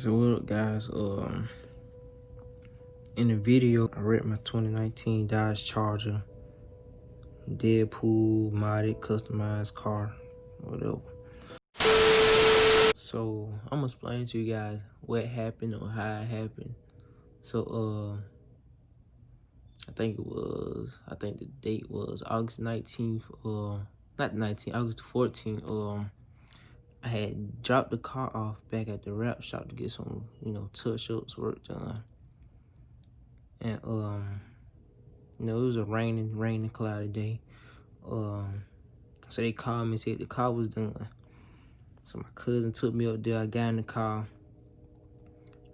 So what up, guys? In the video, I wrecked my 2019 Dodge Charger, Deadpool modded, customized car, whatever. So I'm gonna explain to you guys what happened or how it happened. So I think the date was August 19th. Not 19th, August the 14th. I had dropped the car off back at the wrap shop to get some, touch-ups work done. And it was a rainy, cloudy day. So they called me and said the car was done. So my cousin took me up there. I got in the car.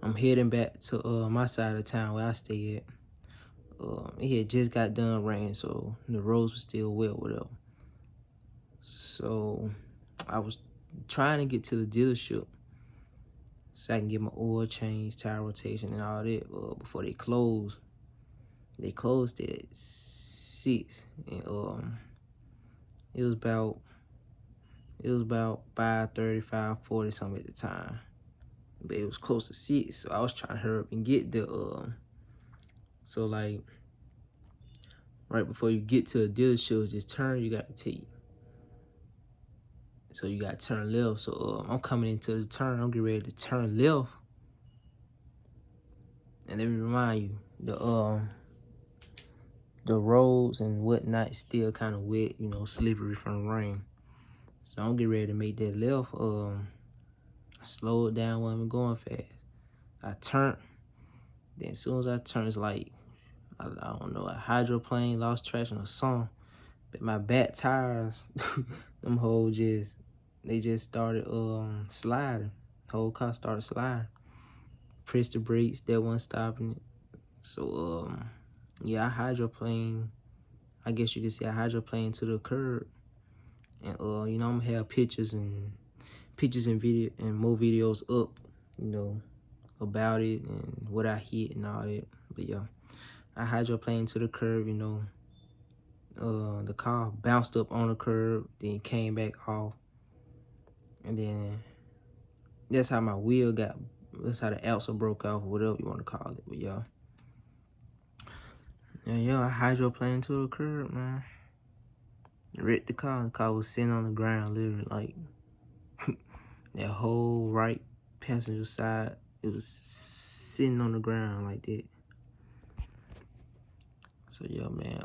I'm heading back to my side of town where I stay at. It had just got done raining, so the roads were still wet, whatever. So I was trying to get to the dealership so I can get my oil change, tire rotation, and all that before they closed. They closed at 6, and it was about 5:30, 5:40 something at the time. But it was close to 6, so I was trying to hurry up and get there. So like right before you get to a dealership, this turn you gotta take. So you gotta turn left. So I'm coming into the turn. I'm getting ready to turn left. And let me remind you, the roads and whatnot still kind of wet, slippery from the rain. So I'm getting ready to make that left. I slowed down when I'm going fast. I turned. Then as soon as I turned, it's like, I don't know, a hydroplane lost traction or something. But my back tires, them hoes just started sliding. The whole car started sliding. Pressed the brakes, that wasn't stopping it. So yeah, I hydroplane. I guess you could say I hydroplane to the curb. And I'm gonna have pictures and video and more videos up, about it and what I hit and all that. But yeah, I hydroplaned to the curb, the car bounced up on the curb, then came back off. And then that's how that's how the axle broke off, or whatever you want to call it. But yeah. Yeah, I hydroplaned to the curb, man. Wrecked the car was sitting on the ground, literally, like, that whole right passenger side, it was sitting on the ground like that. So yeah, man,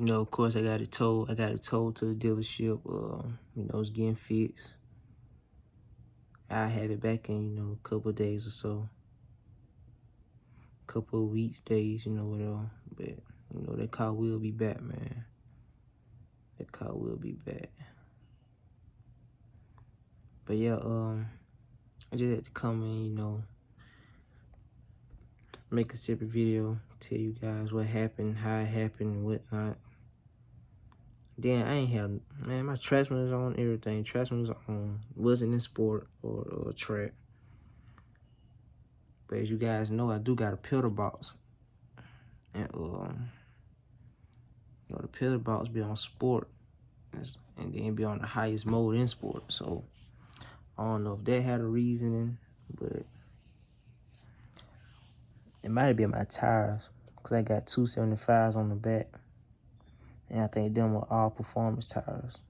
of course I got it towed to the dealership. It's getting fixed. I have it back in, a couple of days or so. Couple of weeks, days, whatever. But, that car will be back, man. That car will be back. But yeah, I just had to come in, make a separate video, tell you guys what happened, how it happened, and whatnot. Then I ain't have, man, my Trashman was on, everything. Trashman was on, wasn't in sport or track. But as you guys know, I do got a pedal box. And, the pedal box be on sport. And then be on the highest mode in sport. So, I don't know if that had a reasoning, but it might have been my tires. Because I got 275s on the back. And I think them were all performance tires.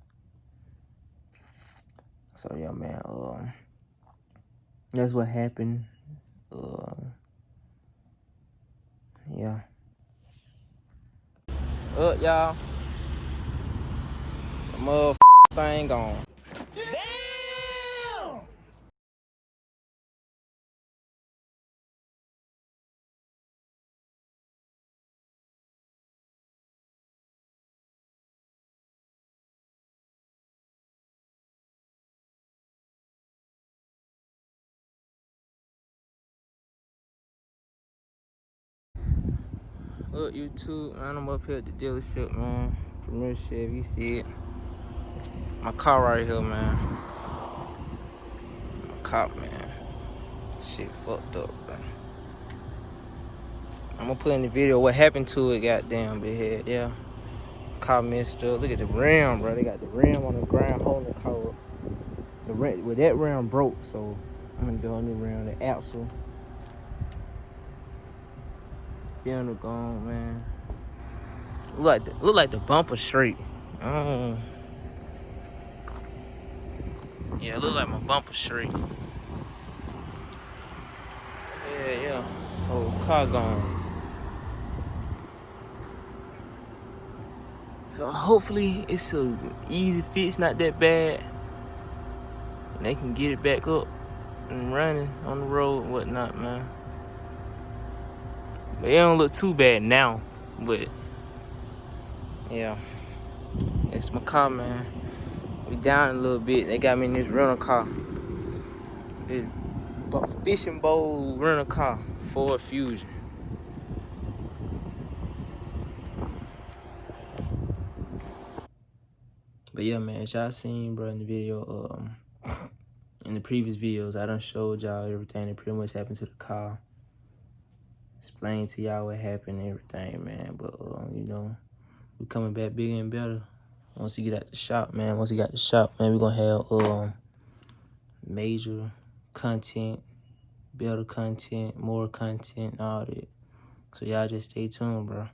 So yeah, man, that's what happened. Yeah. Y'all. The motherfucking thing gone. Damn! Look, YouTube, man, I'm up here at the dealership, man. Premier Chevy, you see it. My car right here, man. My cop, man. Shit fucked up, bro. I'm gonna put in the video what happened to it, goddamn, big head, yeah. Car messed up. Look at the rim, bro. They got the rim on the ground holding the car up. That rim broke, so I'm gonna go around the axle. Fender gone, man. Look like the bumper straight. Oh. Yeah, it look like my bumper straight. Yeah. Oh, car gone. So hopefully it's a easy fix, not that bad. And they can get it back up and running on the road and whatnot, man. But it don't look too bad now. But yeah, it's my car, man. We down a little bit. They got me in this rental car. This fishing bowl rental car, Ford Fusion. But yeah, man, as y'all seen, bro, in the video, in the previous videos, I done showed y'all everything that pretty much happened to the car. Explained to y'all what happened and everything, man. But, you know, we coming back bigger and better. Once he get out the shop, man, we gonna have major content, better content, more content, all that. So y'all just stay tuned, bro.